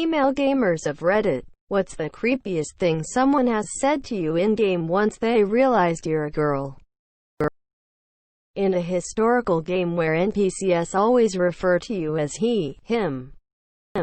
Female gamers of Reddit, what's the creepiest thing someone has said to you in-game once they realized you're a girl? In a historical game where NPCs always refer to you as he, him,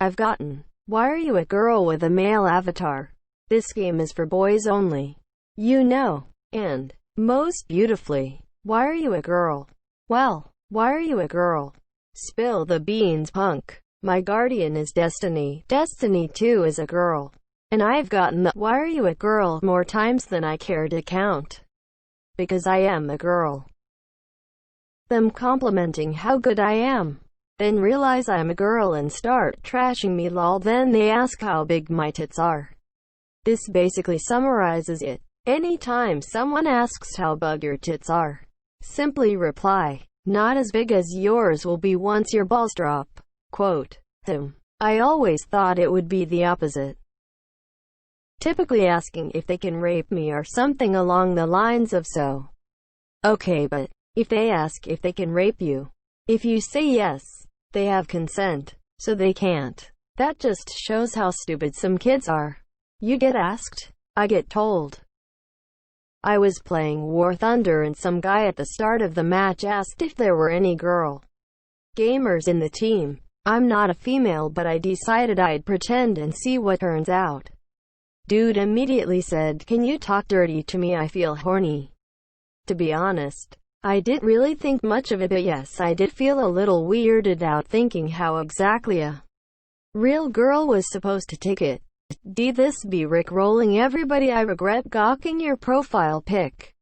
I've gotten, "Why are you a girl with a male avatar? This game is for boys only. You know." And, most beautifully, "Why are you a girl? Well, why are you a girl? Spill the beans, punk. My guardian is Destiny. Destiny 2 is a girl. And I've gotten the 'Why are you a girl?' more times than I care to count. Because I am a girl. Them complimenting how good I am. Then realize I'm a girl and start trashing me lol. Then they ask how big my tits are. This basically summarizes it. Anytime someone asks how big your tits are, simply reply, "Not as big as yours will be once your balls drop." Quote, I always thought it would be the opposite. Typically asking if they can rape me or something along the lines of so. Okay, but if they ask if they can rape you, if you say yes, they have consent, so they can't. That just shows how stupid some kids are. You get asked, I get told. I was playing War Thunder and some guy at the start of the match asked if there were any girl gamers in the team. I'm not a female, but I decided I'd pretend and see what turns out. Dude immediately said, "Can you talk dirty to me? I feel horny." To be honest, I didn't really think much of it, but yes, I did feel a little weirded out thinking how exactly a real girl was supposed to take it. This be rickrolling everybody. I regret gawking your profile pic.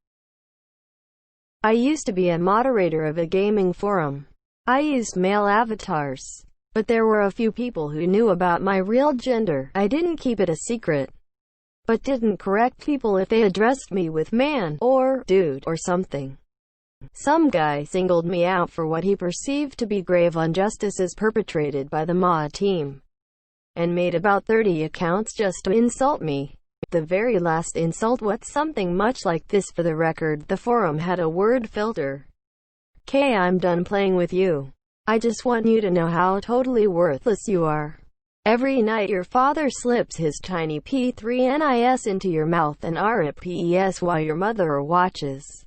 I used to be a moderator of a gaming forum. I used male avatars, but there were a few people who knew about my real gender. I didn't keep it a secret, but didn't correct people if they addressed me with man, or dude, or something. Some guy singled me out for what he perceived to be grave injustices perpetrated by the mod team, and made about 30 accounts just to insult me. The very last insult was something much like this. For the record, the forum had a word filter. "K, I'm done playing with you. I just want you to know how totally worthless you are. Every night your father slips his tiny P3NIS into your mouth and RIPES while your mother watches.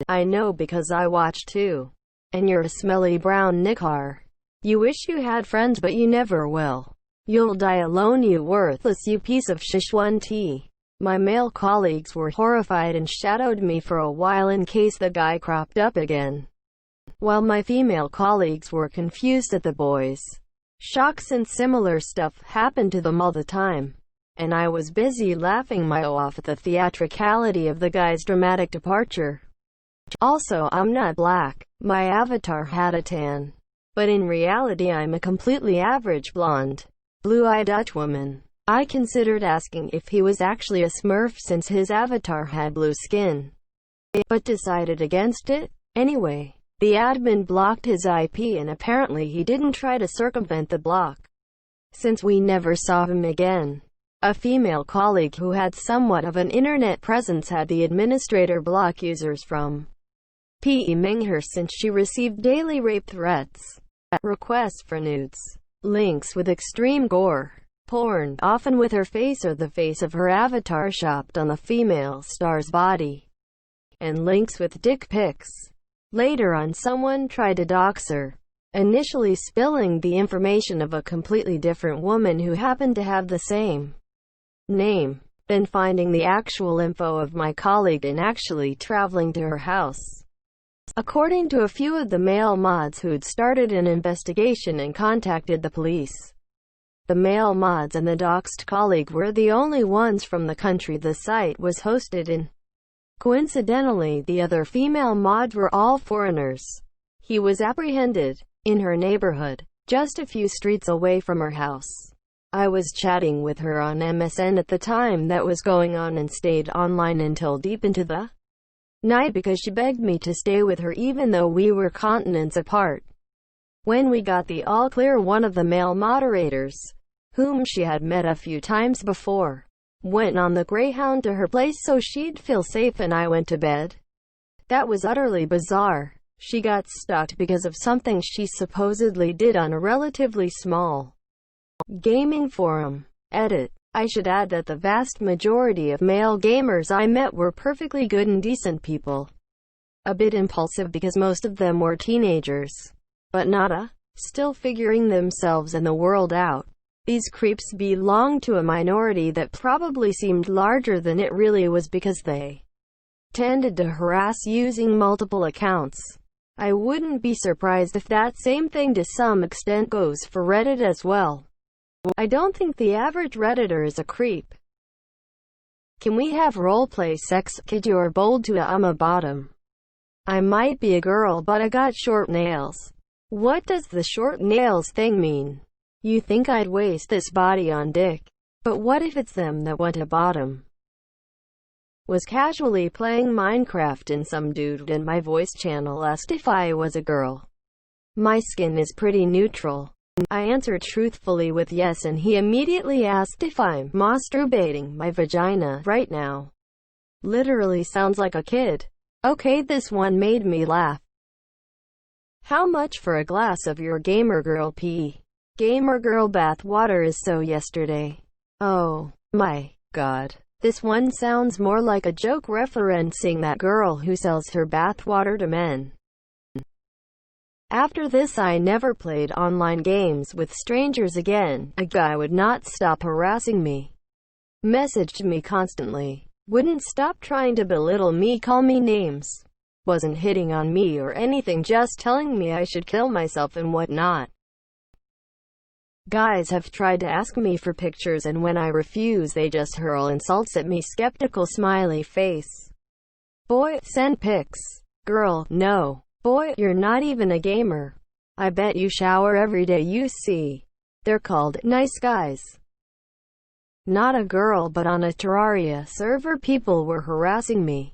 I know because I watch too. And you're a smelly brown knickar. You wish you had friends but you never will. You'll die alone, you worthless, you piece of shish1t." My male colleagues were horrified and shadowed me for a while in case the guy cropped up again, while my female colleagues were confused at the boys. Shocks and similar stuff happened to them all the time, and I was busy laughing my off at the theatricality of the guy's dramatic departure. Also, I'm not black. My avatar had a tan, but in reality I'm a completely average blonde, blue-eyed Dutch woman. I considered asking if he was actually a Smurf since his avatar had blue skin, but decided against it. Anyway, the admin blocked his IP and apparently he didn't try to circumvent the block, since we never saw him again. A female colleague who had somewhat of an internet presence had the administrator block users from PMing her since she received daily rape threats, requests for nudes, links with extreme gore, porn, often with her face or the face of her avatar shopped on the female star's body, and links with dick pics. Later on, someone tried to dox her, initially spilling the information of a completely different woman who happened to have the same name, then finding the actual info of my colleague and actually traveling to her house. According to a few of the male mods who'd started an investigation and contacted the police, the male mods and the doxed colleague were the only ones from the country the site was hosted in. Coincidentally, the other female mods were all foreigners. He was apprehended in her neighborhood, just a few streets away from her house. I was chatting with her on MSN at the time that was going on and stayed online until deep into the night because she begged me to stay with her even though we were continents apart. When we got the all clear, one of the male moderators, whom she had met a few times before, went on the Greyhound to her place so she'd feel safe and I went to bed. That was utterly bizarre. She got stalked because of something she supposedly did on a relatively small Gaming forum. Edit. I should add that the vast majority of male gamers I met were perfectly good and decent people. A bit impulsive because most of them were teenagers. But still figuring themselves and the world out. These creeps belonged to a minority that probably seemed larger than it really was because they tended to harass using multiple accounts. I wouldn't be surprised if that same thing to some extent goes for Reddit as well. I don't think the average Redditor is a creep. Can we have roleplay sex? Kid, you're bold to I'm a bottom. I might be a girl but I got short nails. What does the short nails thing mean? You think I'd waste this body on dick? But what if it's them that want a bottom? Was casually playing Minecraft and some dude in my voice channel asked if I was a girl. My skin is pretty neutral. I answered truthfully with yes, and he immediately asked if I'm masturbating my vagina right now. Literally sounds like a kid. Okay, this one made me laugh. How much for a glass of your gamer girl pee? Gamer girl bath water is so yesterday. Oh my god. This one sounds more like a joke referencing that girl who sells her bath water to men. After this I never played online games with strangers again. A guy would not stop harassing me. Messaged me constantly. Wouldn't stop trying to belittle me, call me names. Wasn't hitting on me or anything, just telling me I should kill myself and whatnot. Guys have tried to ask me for pictures and when I refuse they just hurl insults at me. Skeptical smiley face. Boy, send pics. Girl, no. Boy, you're not even a gamer. I bet you shower every day. You see. They're called nice guys. Not a girl, but on a Terraria server people were harassing me,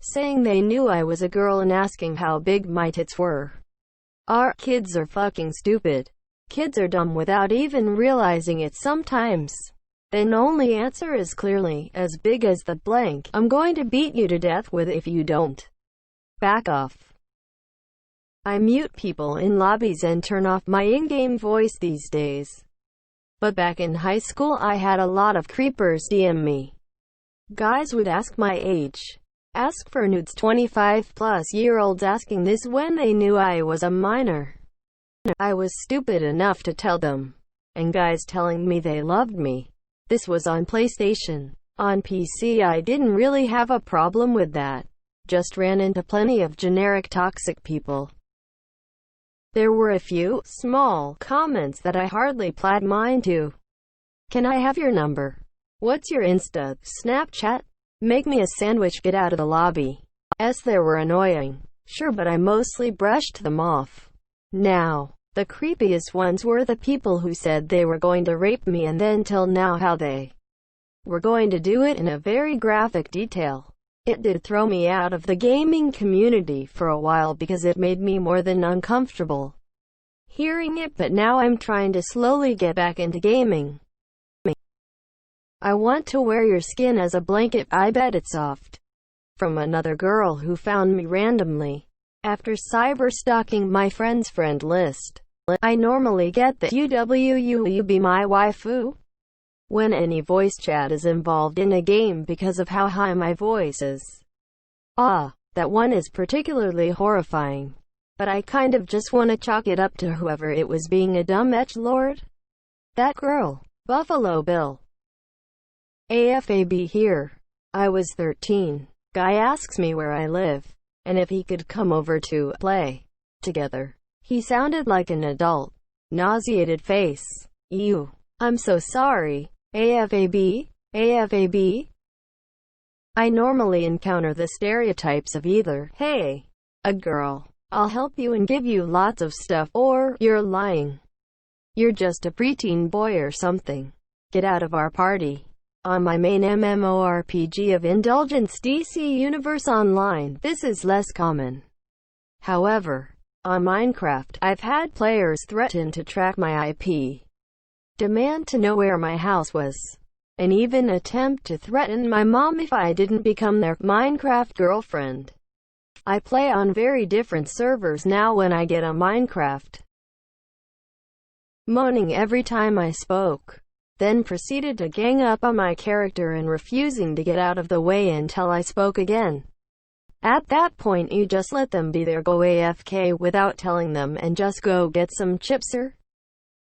saying they knew I was a girl and asking how big my tits were. Our kids are fucking stupid. Kids are dumb without even realizing it sometimes. Then only answer is clearly, as big as the blank, I'm going to beat you to death with if you don't back off. I mute people in lobbies and turn off my in-game voice these days. But back in high school I had a lot of creepers DM me. Guys would ask my age. Ask for nudes. 25-plus-year-olds asking this when they knew I was a minor. I was stupid enough to tell them. And guys telling me they loved me. This was on PlayStation. On PC I didn't really have a problem with that. Just ran into plenty of generic toxic people. There were a few small comments that I hardly paid mind to. Can I have your number? What's your Insta, Snapchat? Make me a sandwich, get out of the lobby. They were annoying. Sure, but I mostly brushed them off. Now, the creepiest ones were the people who said they were going to rape me and then tell now how they were going to do it in a very graphic detail. It did throw me out of the gaming community for a while because it made me more than uncomfortable hearing it, but now I'm trying to slowly get back into gaming. I want to wear your skin as a blanket, I bet it's soft. From another girl who found me randomly after cyber stalking my friend's friend list. I normally get the you be my waifu when any voice chat is involved in a game because of how high my voice is. That one is particularly horrifying. But I kind of just want to chalk it up to whoever it was being a dumb edgelord. That girl. Buffalo Bill. AFAB here. I was 13. Guy asks me where I live, and if he could come over to play together. He sounded like an adult. Nauseated face. Ew. I'm so sorry. AFAB? AFAB? I normally encounter the stereotypes of either, hey, a girl, I'll help you and give you lots of stuff, or, you're lying. You're just a preteen boy or something. Get out of our party. On my main MMORPG of Indulgence DC Universe Online, this is less common. However, on Minecraft, I've had players threaten to track my IP, demand to know where my house was, and even attempt to threaten my mom if I didn't become their Minecraft girlfriend. I play on very different servers now when I get on Minecraft. moaning every time I spoke, then proceeded to gang up on my character and refusing to get out of the way until I spoke again. At that point you just let them be there, go AFK without telling them, and just go get some chips or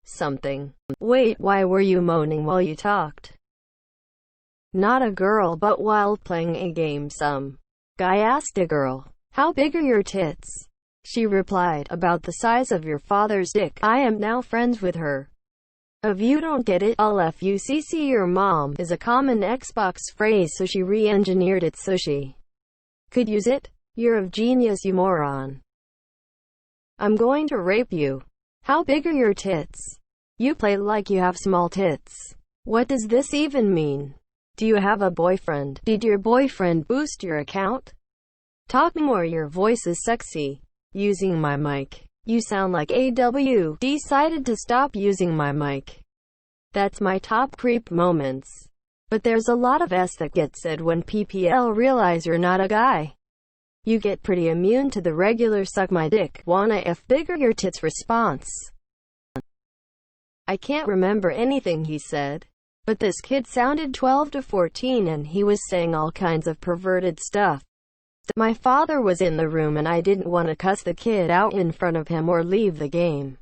something. Wait, why were you moaning while you talked? Not a girl, but while playing a game some guy asked a girl, "How big are your tits?" She replied, "About the size of your father's dick." I am now friends with her. If you don't get it, I'll FUCC your mom is a common Xbox phrase, so she re-engineered it so she could use it. You're a genius, you moron. I'm going to rape you. How big are your tits? You play like you have small tits. What does this even mean? Do you have a boyfriend? Did your boyfriend boost your account? Talk more, your voice is sexy. Using my mic. You sound like AW. Decided to stop using my mic. That's my top creep moments. But there's a lot of S that gets said when PPL realize you're not a guy. You get pretty immune to the regular suck my dick, wanna F bigger your tits response. I can't remember anything he said, but this kid sounded 12 to 14 and he was saying all kinds of perverted stuff. My father was in the room and I didn't want to cuss the kid out in front of him or leave the game,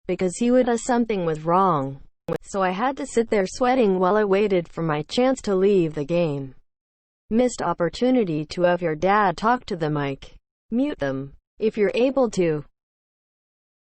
because he would have something was wrong. So I had to sit there sweating while I waited for my chance to leave the game. Missed opportunity to have your dad talk to the mic. Mute them, if you're able to.